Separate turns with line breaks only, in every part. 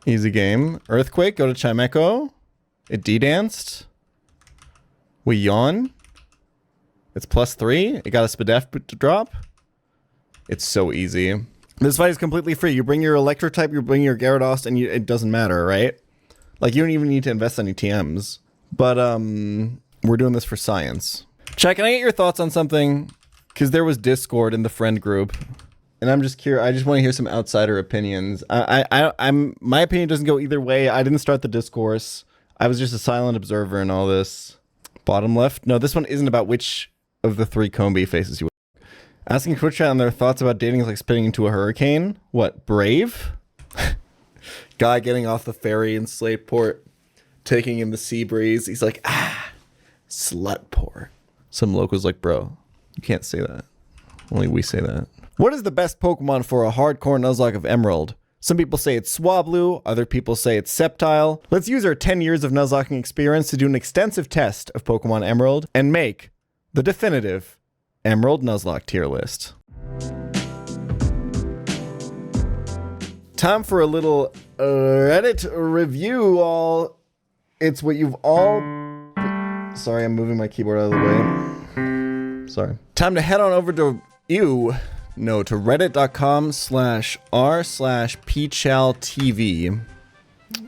Easy game. Earthquake, go to Chimecho. It D-danced. We yawn. It's +3. It got a Spadef to drop. It's so easy. This fight is completely free. You bring your Electro type, you bring your Gyarados, and it doesn't matter, right? Like, you don't even need to invest any TMs. But, we're doing this for science. Chad, can I get your thoughts on something? Because there was Discord in the friend group. And I'm just curious. I just want to hear some outsider opinions. My opinion doesn't go either way. I didn't start the discourse. I was just a silent observer in all this. Bottom left. No, this one isn't about which of the 3 Combi faces you would. Asking Twitch chat on their thoughts about dating is like spitting into a hurricane. What, brave? Guy getting off the ferry in Slateport, taking in the sea breeze. He's like, Slutport. Some locals like, bro, you can't say that. Only we say that. What is the best Pokemon for a hardcore Nuzlocke of Emerald? Some people say it's Swablu, other people say it's Sceptile. Let's use our 10 years of Nuzlocking experience to do an extensive test of Pokemon Emerald and make the definitive Emerald Nuzlocke tier list. Time for a little Reddit review, all. It's what you've all... Sorry, I'm moving my keyboard out of the way. Sorry. Time to head on over to to reddit.com/r/pChal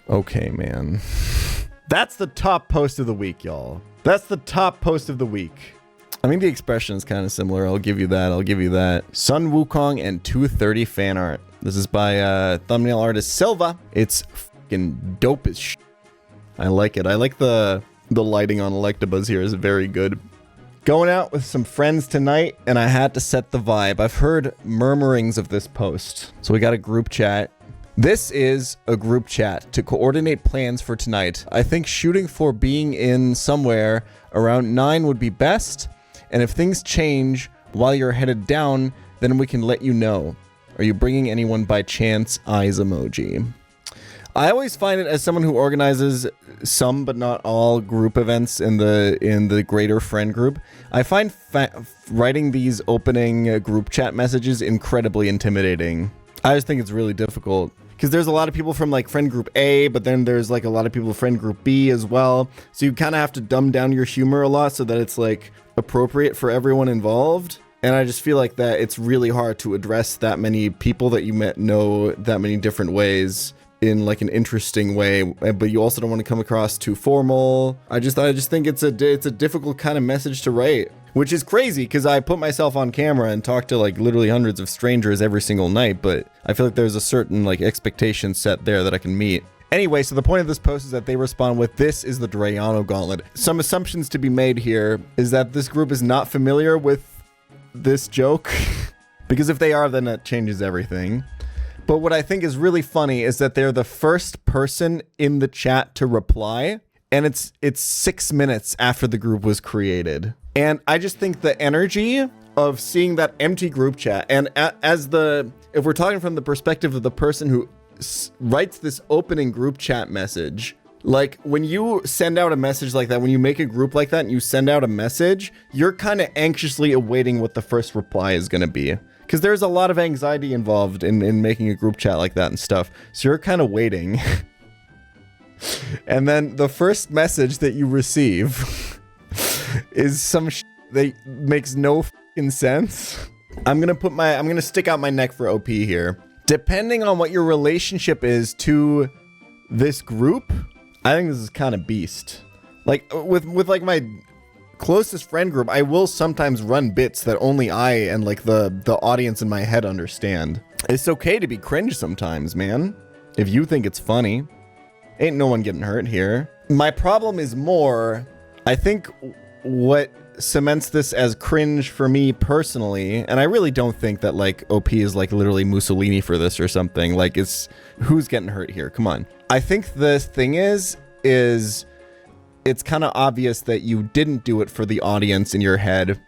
Okay, man. That's the top post of the week, y'all. That's the top post of the week. I mean, the expression is kind of similar. I'll give you that. Sun Wukong and 230 fan art. This is by thumbnail artist Silva. It's fucking dope as shit. I like it. I like the lighting on Electabuzz here is very good. Going out with some friends tonight, and I had to set the vibe. I've heard murmurings of this post. So we got a group chat. This is a group chat to coordinate plans for tonight. I think shooting for being in somewhere around 9 would be best. And if things change while you're headed down, then we can let you know. Are you bringing anyone by chance? Eyes emoji. I always find it, as someone who organizes some but not all group events in the greater friend group, I find writing these opening group chat messages incredibly intimidating. I just think it's really difficult because there's a lot of people from like friend group A, but then there's like a lot of people friend group B as well. So you kind of have to dumb down your humor a lot so that it's like appropriate for everyone involved. And I just feel like that it's really hard to address that many people that you know that many different ways in like an interesting way, but you also don't want to come across too formal. I just think it's a difficult kind of message to write, which is crazy because I put myself on camera and talk to like literally hundreds of strangers every single night, but I feel like there's a certain like expectation set there that I can meet. Anyway, so the point of this post is that they respond with, this is the Drayano Gauntlet. Some assumptions to be made here is that this group is not familiar with this joke, because if they are, then that changes everything. But what I think is really funny is that they're the first person in the chat to reply, and it's 6 minutes after the group was created. And I just think the energy of seeing that empty group chat, and if we're talking from the perspective of the person who writes this opening group chat message, like when you send out a message like that, when you make a group like that and you send out a message, you're kind of anxiously awaiting what the first reply is going to be. Because there's a lot of anxiety involved in making a group chat like that and stuff. So you're kind of waiting. And then the first message that you receive is some that makes no fucking sense. I'm gonna stick out my neck for OP here. Depending on what your relationship is to this group, I think this is kind of beast. Like with like my closest friend group, I will sometimes run bits that only I and like the audience in my head understand. It's okay to be cringe sometimes, man. If you think it's funny, ain't no one getting hurt here. My problem is more, I think what cements this as cringe for me personally, and I really don't think that like OP is like literally Mussolini for this or something. Like it's, who's getting hurt here? Come on. I think the thing is it's kind of obvious that you didn't do it for the audience in your head.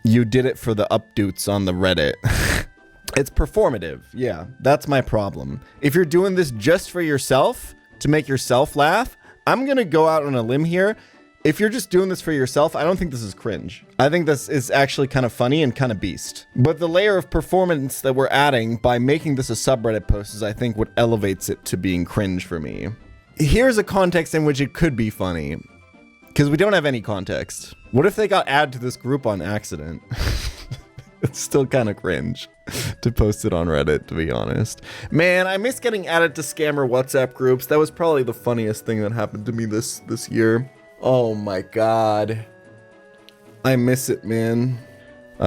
You did it for the updoots on the Reddit. It's performative. Yeah, that's my problem. If you're doing this just for yourself, to make yourself laugh, I'm going to go out on a limb here if you're just doing this for yourself, I don't think this is cringe. I think this is actually kind of funny and kind of beast. But the layer of performance that we're adding by making this a subreddit post is, I think, what elevates it to being cringe for me. Here's a context in which it could be funny, because we don't have any context. What if they got added to this group on accident? It's still kind of cringe to post it on Reddit, to be honest. Man, I miss getting added to scammer WhatsApp groups. That was probably the funniest thing that happened to me this year. Oh my god. I miss it, man.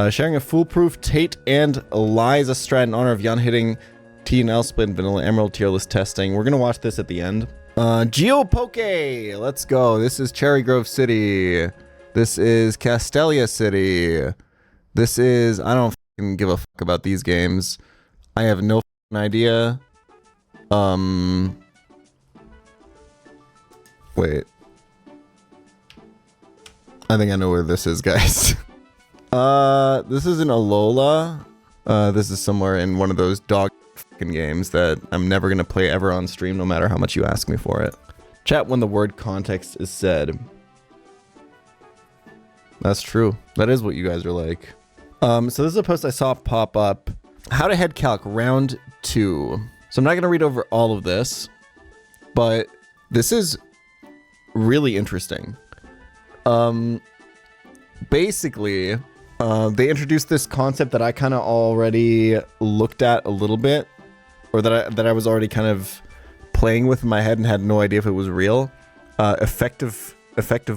Sharing a foolproof Tate and Liza strat in honor of Jan hitting T and L split and Vanilla Emerald tier list testing. We're gonna watch this at the end. Geopoke! Let's go. This is Cherry Grove City. This is Castelia City. This is... I don't fucking give a fuck about these games. I have no fucking idea. Wait. I think I know where this is, guys. This is in Alola. This is somewhere in one of those dog fucking games that I'm never gonna play ever on stream, no matter how much you ask me for it. Chat when the word context is said. That's true. That is what you guys are like. So this is a post I saw pop up. How to head calc round 2. So I'm not gonna read over all of this, but this is really interesting. Basically, they introduced this concept that I kind of already looked at a little bit, or that I was already kind of playing with in my head and had no idea if it was real. Effective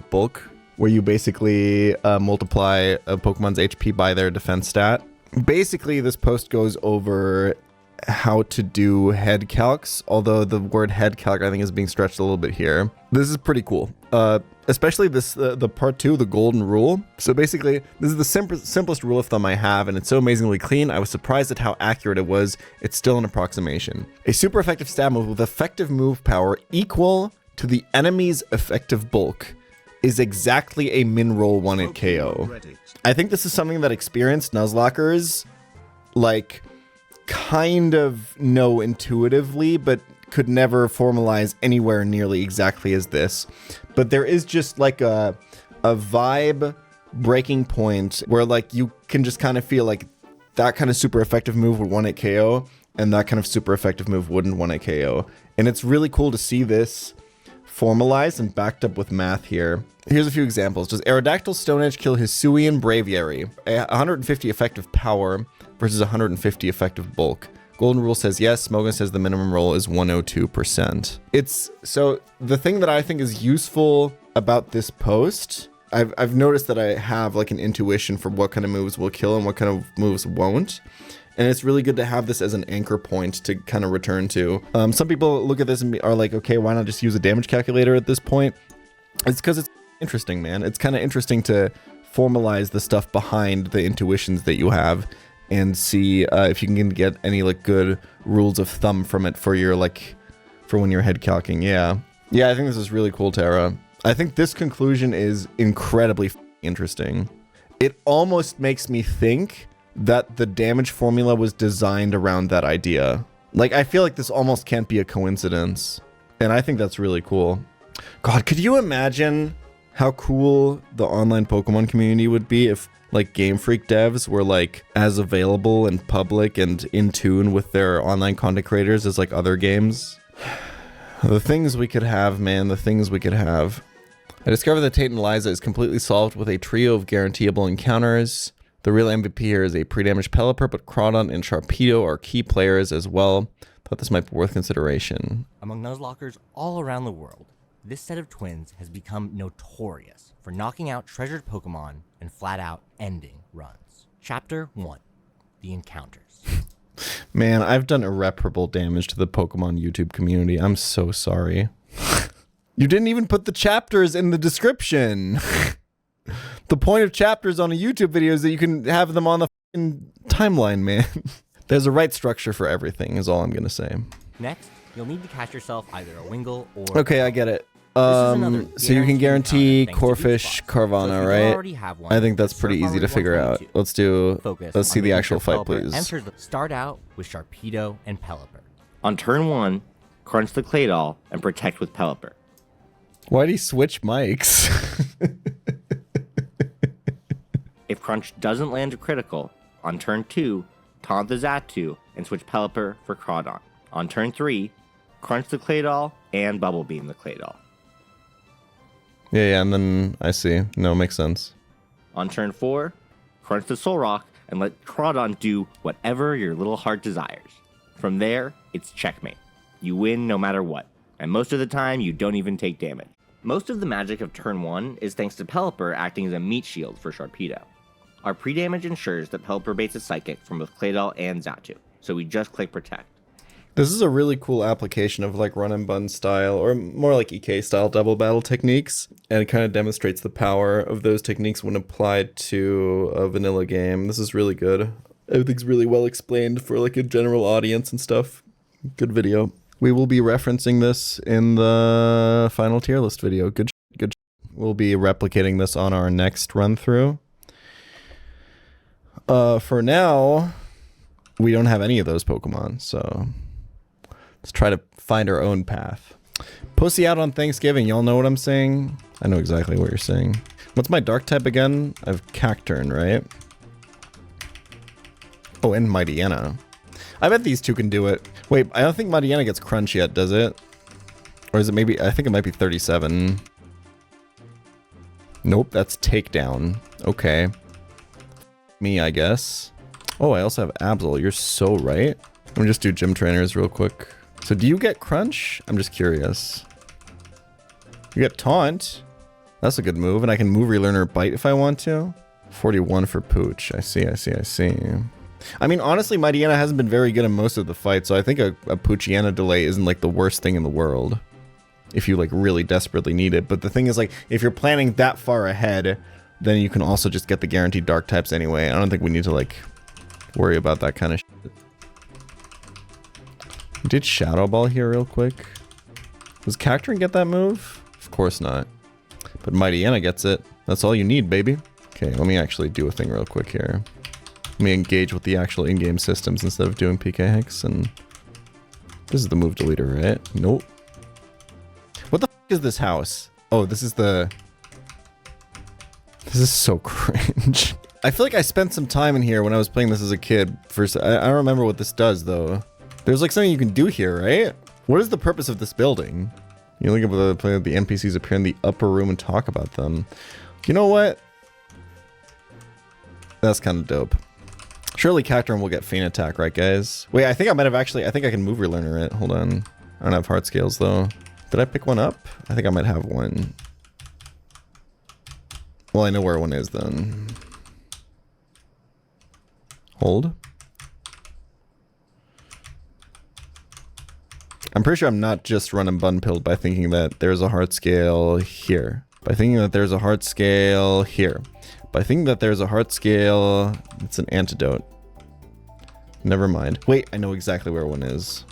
bulk, where you basically multiply a Pokemon's HP by their defense stat. Basically, this post goes over how to do head calcs, although the word head calc I think is being stretched a little bit here. This is pretty cool. Especially this, the part 2, the golden rule. So basically, this is the simplest rule of thumb I have, and it's so amazingly clean, I was surprised at how accurate it was. It's still an approximation. A super effective stab move with effective move power equal to the enemy's effective bulk is exactly a min roll 1-hit KO. I think this is something that experienced Nuzlockers, like, kind of know intuitively, but could never formalize anywhere nearly exactly as this. But there is just like a vibe breaking point where like you can just kind of feel like that kind of super effective move would 1-hit KO and that kind of super effective move wouldn't 1-hit KO. And it's really cool to see this formalized and backed up with math here. Here's a few examples. Does Aerodactyl Stone Edge kill Hisuian Braviary? 150 effective power versus 150 effective bulk. Golden Rule says yes. Smogan says the minimum roll is 102%. So the thing that I think is useful about this post, I've noticed that I have like an intuition for what kind of moves will kill and what kind of moves won't. And it's really good to have this as an anchor point to kind of return to. Some people look at this and are like, okay, why not just use a damage calculator at this point? It's because it's interesting, man. It's kind of interesting to formalize the stuff behind the intuitions that you have and see if you can get any like good rules of thumb from it for your for when you're head calcing. Yeah, I think this is really cool, Tara. I think this conclusion is incredibly interesting. It almost makes me think that the damage formula was designed around that idea. Like, I feel like this almost can't be a coincidence, and I think that's really cool. God, could you imagine how cool the online Pokemon community would be if like Game Freak devs were like as available and public and in tune with their online content creators as like other games? The things we could have, man, the things we could have. I discovered that Tate and Liza is completely solved with a trio of guaranteeable encounters. The real MVP here is a pre-damaged Pelipper, but Crawdon and Sharpedo are key players as well. Thought this might be worth consideration.
Among Nuzlockers all around the world, this set of twins has become notorious for knocking out treasured Pokemon and flat out ending runs. Chapter 1, the encounters.
Man, I've done irreparable damage to the Pokemon YouTube community. I'm so sorry. You didn't even put the chapters in the description. The point of chapters on a YouTube video is that you can have them on the timeline, man. There's a right structure for everything, is all I'm going to say.
Next, you'll need to catch yourself either a Wingull or...
Okay, I get it. So you can guarantee Corphish Carvana, right? I think that's pretty easy to figure out. Let's see the actual fight, please.
Start out with Sharpedo and Pelipper.
On turn 1, crunch the Claydol and protect with Pelipper.
Why'd he switch mics?
Crunch doesn't land a critical, on turn 2, taunt the Xatu and switch Pelipper for Crawdon. On turn 3, Crunch the Claydol and Bubble Beam the Claydol.
Yeah, and then I see. No, makes sense.
On turn 4, Crunch the Solrock and let Crawdon do whatever your little heart desires. From there, it's checkmate. You win no matter what, and most of the time you don't even take damage. Most of the magic of turn 1 is thanks to Pelipper acting as a meat shield for Sharpedo. Our pre-damage ensures that Pelipper baits a Psychic from both Claydol and Xatu, so we just click Protect.
This is a really cool application of like run and bun style, or more like EK style double battle techniques, and it kind of demonstrates the power of those techniques when applied to a vanilla game. This is really good. Everything's really well explained for like a general audience and stuff. Good video. We will be referencing this in the final tier list video. Good. We'll be replicating this on our next run through. For now, we don't have any of those Pokemon, so let's try to find our own path. Pussy out on Thanksgiving, y'all know what I'm saying? I know exactly what you're saying. What's my dark type again? I have Cacturn, right? Oh, and Mightyena. I bet these two can do it. Wait, I don't think Mightyena gets Crunch yet, does it? Or is it maybe, I think it might be 37. Nope, that's Takedown. Okay. Me, I guess. Oh, I also have Absol. You're so right. Let me just do gym trainers real quick. So do you get Crunch? I'm just curious. You get Taunt. That's a good move. And I can move Relearner Bite if I want to. 41 for Pooch. I see. I mean, honestly, Mightyena hasn't been very good in most of the fights, so I think a Poochiana delay isn't like the worst thing in the world. If you like really desperately need it. But the thing is, like, if you're planning that far ahead, then you can also just get the guaranteed dark types anyway. I don't think we need to like worry about that kind of shit. We did Shadow Ball here real quick. Does Cacturn get that move? Of course not. But Mightyena gets it. That's all you need, baby. Okay, let me actually do a thing real quick here. Let me engage with the actual in-game systems instead of doing PK Hex, and this is the move deleter, right? Nope. What the f is this house? Oh, this is the... This is so cringe. I feel like I spent some time in here when I was playing this as a kid. First, I don't remember what this does, though. There's like something you can do here, right? What is the purpose of this building? You look at the NPCs appear in the upper room and talk about them. You know what? That's kind of dope. Surely Cacturn will get Feint Attack, right, guys? Wait, I think I might have actually... I think I can move Relearner it. Hold on. I don't have Heart Scales, though. Did I pick one up? I think I might have one. Well, I know where one is, then. Hold. I'm pretty sure I'm not just run and bun pilled by thinking that there's a Heart Scale here. By thinking that there's a Heart Scale here. By thinking that there's a Heart Scale... It's an antidote. Never mind. Wait, I know exactly where one is.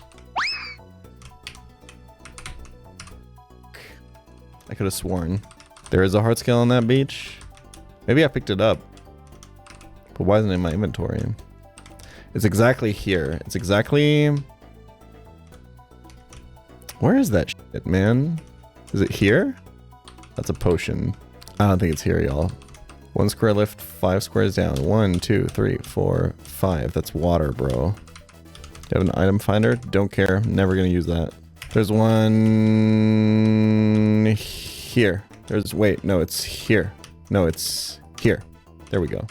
I could have sworn. There is a Heart Scale on that beach. Maybe I picked it up. But why isn't it in my inventory? It's exactly here. It's exactly... Where is that shit, man? Is it here? That's a potion. I don't think it's here, y'all. 1 square lift, 5 squares down. 1, 2, 3, 4, 5. That's water, bro. You have an item finder? Don't care. Never gonna use that. There's one here. Wait, no, it's here. No, it's here. There we go.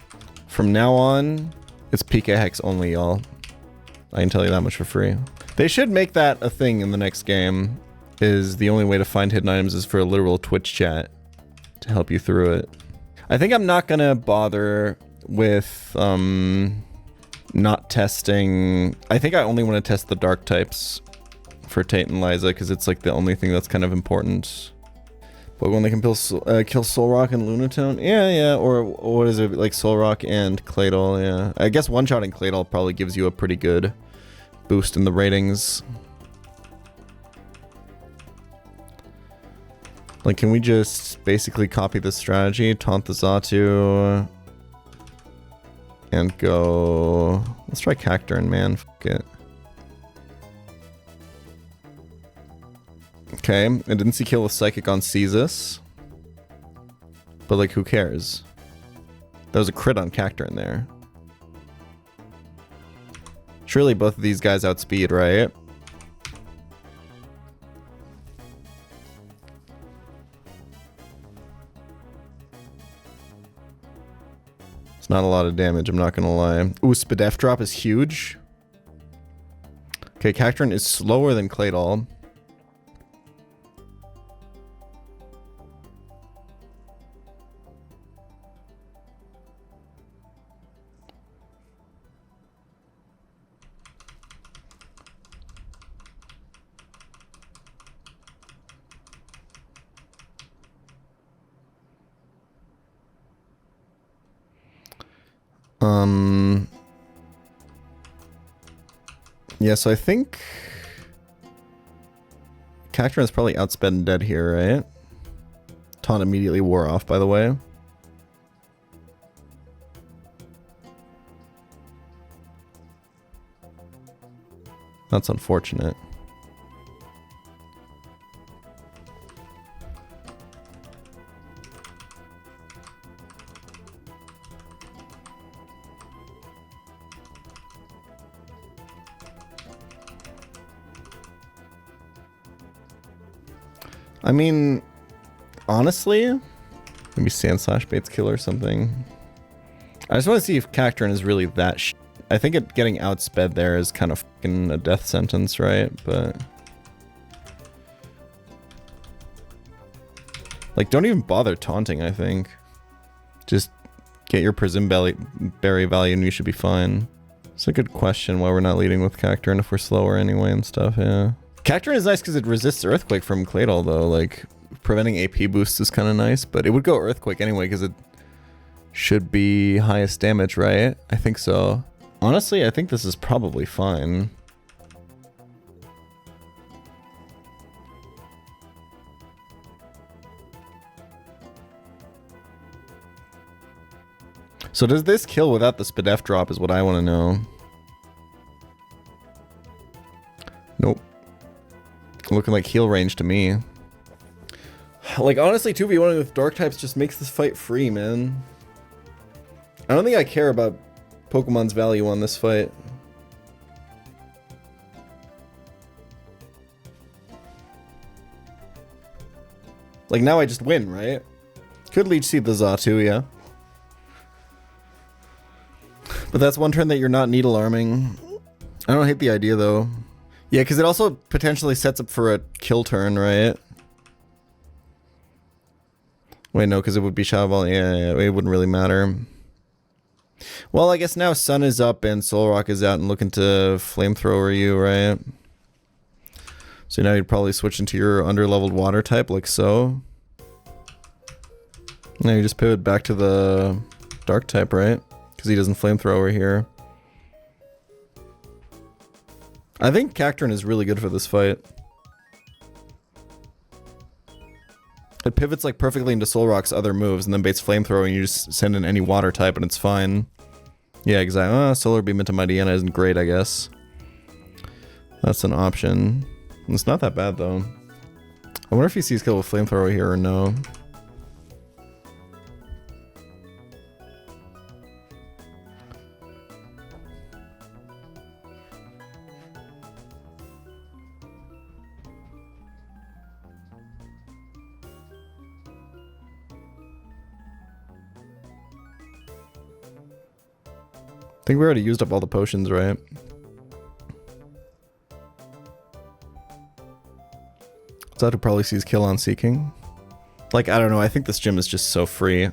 From now on, it's PK Hex only, y'all. I can tell you that much for free. They should make that a thing in the next game, is the only way to find hidden items is for a literal Twitch chat to help you through it. I think I'm not gonna bother with not testing. I think I only want to test the dark types for Tate and Liza because it's like the only thing that's kind of important. Pokemon they can kill Solrock and Lunatone? Yeah, or what is it, like Solrock and Claydol, yeah. I guess one-shotting Claydol probably gives you a pretty good boost in the ratings. Like, can we just basically copy this strategy, taunt the Xatu, and go... Let's try Cacturn, man, fuck it. Okay, I didn't see kill with Psychic on Caestus. But, like, who cares? There was a crit on Cacturn there. Surely both of these guys outspeed, right? It's not a lot of damage, I'm not gonna lie. Ooh, Spadef drop is huge. Okay, Cacturn is slower than Claydol. Yeah, so I think Cacturn is probably outsped and dead here, right? Taunt immediately wore off, by the way. That's unfortunate. I mean, honestly, maybe Sand Slash baits kill or something. I just want to see if Cacturn is really that sh. I think it getting outsped there is kind of fucking a death sentence, right? But like, don't even bother taunting, I think. Just get your Prism Berry value and you should be fine. It's a good question why we're not leading with Cacturn if we're slower anyway and stuff, yeah. Cacturn is nice because it resists Earthquake from Claydol, though. Like, preventing AP boosts is kind of nice, but it would go Earthquake anyway because it should be highest damage, right? I think so. Honestly, I think this is probably fine. So does this kill without the Spadef drop is what I want to know. Nope. Looking like heal range to me. Like, honestly, 2v1 with dark types just makes this fight free, man. I don't think I care about Pokemon's value on this fight. Like, now I just win, right? Could Leech Seed the Xatu, yeah. But that's one turn that you're not needle arming. I don't hate the idea, though. Yeah, because it also potentially sets up for a kill turn, right? Wait, no, because it would be Shadow Ball. Yeah, it wouldn't really matter. Well, I guess now Sun is up and Solrock is out and looking to Flamethrower you, right? So now you'd probably switch into your underleveled water type, like so. Now you just pivot back to the dark type, right? Because he doesn't Flamethrower here. I think Cacturn is really good for this fight. It pivots like perfectly into Solrock's other moves and then baits Flamethrower and you just send in any water type and it's fine. Yeah, exactly. Solar Beam into Mightyena isn't great, I guess. That's an option. It's not that bad, though. I wonder if he sees kill with Flamethrower here or no. I think we already used up all the potions, right? Xatu probably sees kill on Seeking. Like, I don't know, I think this gym is just so free.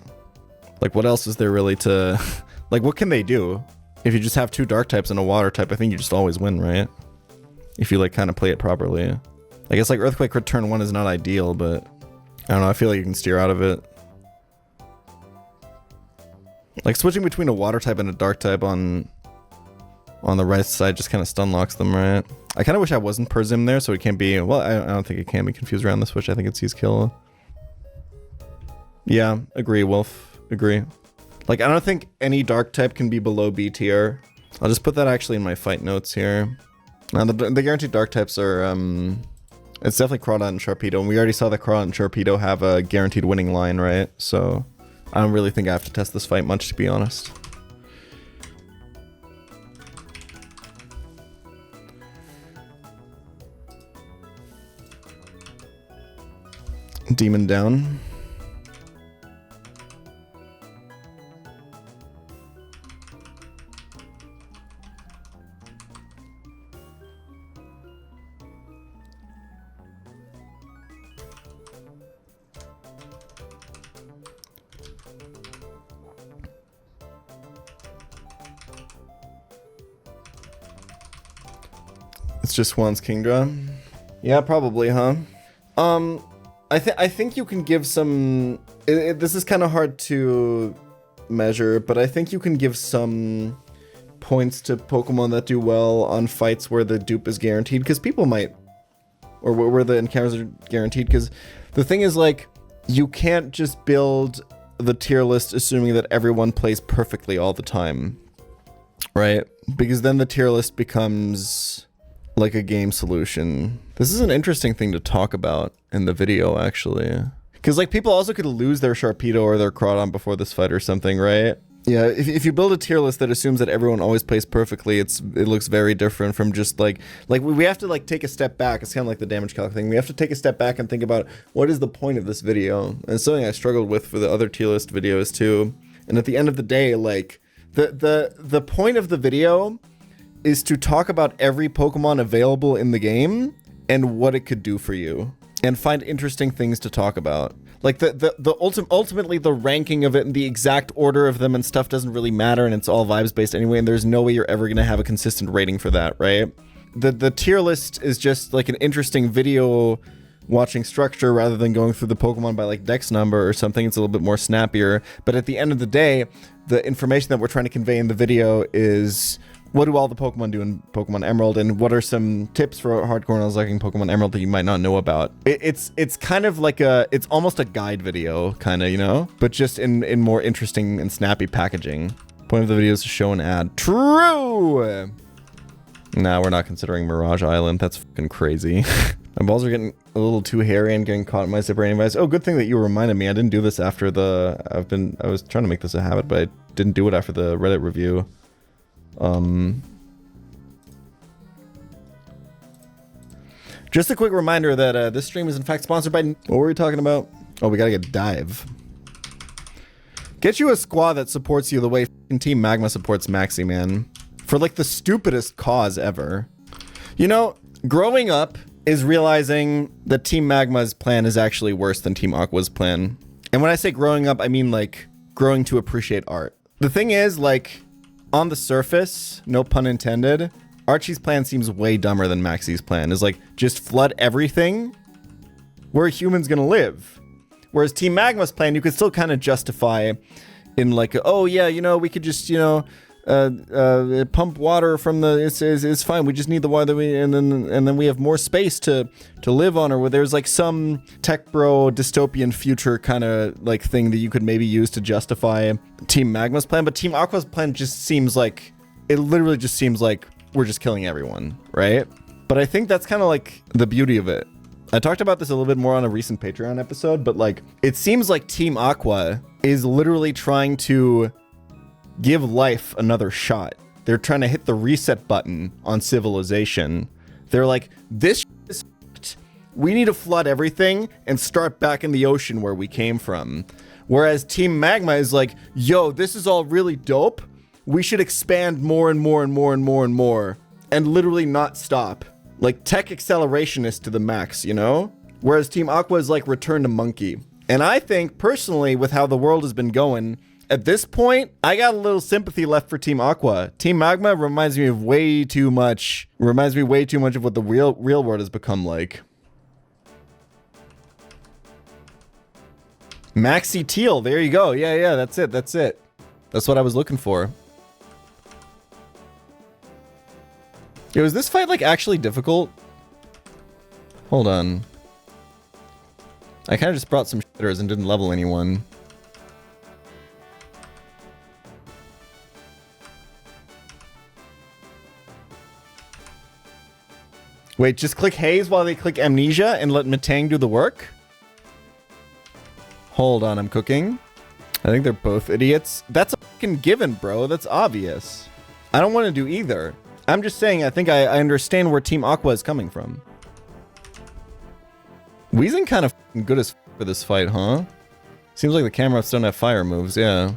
Like, what else is there really to... like, what can they do? If you just have two dark types and a water type, I think you just always win, right? If you, like, kind of play it properly. I guess, like, Earthquake crit turn 1 is not ideal, but... I don't know, I feel like you can steer out of it. Like, switching between a water type and a dark type on the right side just kind of stun locks them, right? I kind of wish I wasn't per Zim there, so it can't be... Well, I don't think it can be confused around the switch. I think it sees kill. Yeah, agree, Wolf. Agree. Like, I don't think any dark type can be below B tier. I'll just put that actually in my fight notes here. The guaranteed dark types are... It's definitely Crawdad and Sharpedo, and we already saw that Crawdad and Sharpedo have a guaranteed winning line, right? So... I don't really think I have to test this fight much, to be honest. Demon down. It's just Juan's Kingdra. Yeah, probably, huh? I think you can give some... this is kind of hard to measure, but I think you can give some points to Pokemon that do well on fights where the dupe is guaranteed, because people might... Or where the encounters are guaranteed, because the thing is, like, you can't just build the tier list assuming that everyone plays perfectly all the time, right? Because then the tier list becomes... like a game solution. This is an interesting thing to talk about in the video, actually. Because, like, people also could lose their Sharpedo or their Crawdon before this fight or something, right? Yeah, if you build a tier list that assumes that everyone always plays perfectly, it looks very different from just, like we have to, like, take a step back. It's kind of like the damage calc thing. We have to take a step back and think about what is the point of this video? And it's something I struggled with for the other tier list videos, too. And at the end of the day, like, the point of the video is to talk about every Pokemon available in the game and what it could do for you, and find interesting things to talk about. Like ultimately the ranking of it and the exact order of them and stuff doesn't really matter, and it's all vibes based anyway, and there's no way you're ever gonna have a consistent rating for that, right? The tier list is just like an interesting video watching structure rather than going through the Pokemon by like dex number or something. It's a little bit more snappier, but at the end of the day, the information that we're trying to convey in the video is what do all the Pokemon do in Pokemon Emerald, and what are some tips for hardcore Nuzlocking Pokemon Emerald that you might not know about? It's kind of like it's almost a guide video, kind of, you know, but just in more interesting and snappy packaging. Point of the video is to show an ad. True! Nah, we're not considering Mirage Island. That's fucking crazy. My balls are getting a little too hairy and getting caught in my Vibranium Vise. Oh, good thing that you reminded me. I didn't do this after I was trying to make this a habit, but I didn't do it after the Reddit review. Just a quick reminder that this stream is in fact sponsored by... What were we talking about? Oh, we gotta get Dive. Get you a squad that supports you the way Team Magma supports Maxi, man. For like the stupidest cause ever. You know, growing up is realizing that Team Magma's plan is actually worse than Team Aqua's plan. And when I say growing up, I mean like growing to appreciate art. The thing is, like, on the surface, no pun intended, Archie's plan seems way dumber than Maxi's plan. Is like, just flood everything where a human's gonna live. Whereas Team Magma's plan, you could still kind of justify in like, oh yeah, you know, we could just, you know, pump water from the, it's fine, we just need the water, and then we have more space to live on, or where there's like some tech bro dystopian future kind of like thing that you could maybe use to justify Team Magma's plan. But Team Aqua's plan just seems like, it literally just seems like we're just killing everyone, right? But I think that's kind of like the beauty of it. I talked about this a little bit more on a recent Patreon episode, but like, it seems like Team Aqua is literally trying to give life another shot. They're trying to hit the reset button on civilization. They're like, this is f***ed. We need to flood everything and start back in the ocean where we came from. Whereas Team Magma is like, yo, this is all really dope. We should expand more and more and more and more and more, and literally not stop. Like tech accelerationist to the max, you know? Whereas Team Aqua is like return to monkey. And I think personally, with how the world has been going, at this point, I got a little sympathy left for Team Aqua. Team Magma reminds me way too much of what the real world has become like. Maxi Teal, there you go. Yeah, that's it. That's what I was looking for. Yo, is this fight like actually difficult? Hold on. I kind of just brought some shitters and didn't level anyone. Wait, just click Haze while they click Amnesia and let Metang do the work? Hold on, I'm cooking. I think they're both idiots. That's a fucking given, bro. That's obvious. I don't want to do either. I'm just saying I think I understand where Team Aqua is coming from. Weezing kind of good as for this fight, huh? Seems like the Camerups don't have fire moves, yeah.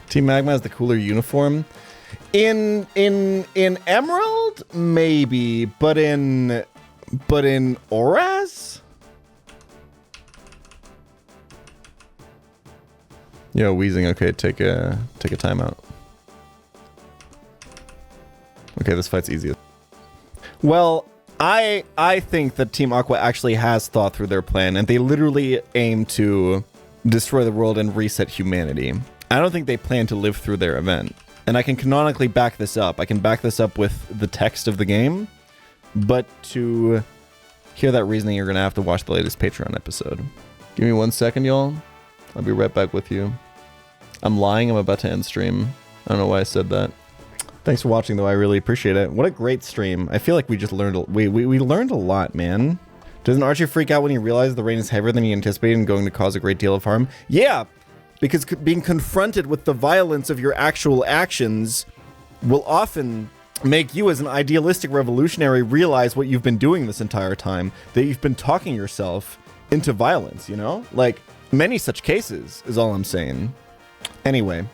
Team Magma has the cooler uniform. In Emerald, maybe, but in Oraz? Yo, Weezing, okay, take a timeout. Okay, this fight's easy. Well, I think that Team Aqua actually has thought through their plan, and they literally aim to destroy the world and reset humanity. I don't think they plan to live through their event. And I can canonically back this up. I can back this up with the text of the game. But to hear that reasoning, you're going to have to watch the latest Patreon episode. Give me 1 second, y'all. I'll be right back with you. I'm lying. I'm about to end stream. I don't know why I said that. Thanks for watching, though. I really appreciate it. What a great stream. I feel like we just learned... We learned a lot, man. Doesn't Archie freak out when he realizes the rain is heavier than he anticipated and going to cause a great deal of harm? Yeah! Because being confronted with the violence of your actual actions will often make you as an idealistic revolutionary realize what you've been doing this entire time. That you've been talking yourself into violence, you know? Like, many such cases is all I'm saying. Anyway,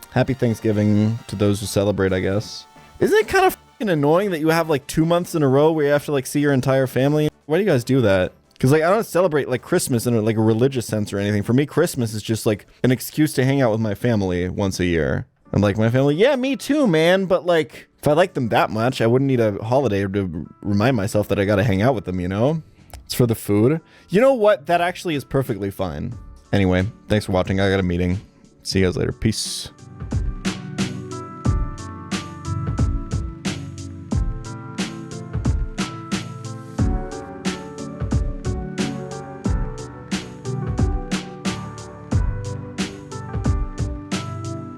happy Thanksgiving to those who celebrate, I guess. Isn't it kind of fucking annoying that you have like 2 months in a row where you have to like see your entire family? Why do you guys do that? Because, like, I don't celebrate, like, Christmas in, like, a religious sense or anything. For me, Christmas is just, like, an excuse to hang out with my family once a year. And, like, my family, yeah, me too, man. But, like, if I like them that much, I wouldn't need a holiday to remind myself that I gotta hang out with them, you know? It's for the food. You know what? That actually is perfectly fine. Anyway, thanks for watching. I got a meeting. See you guys later. Peace.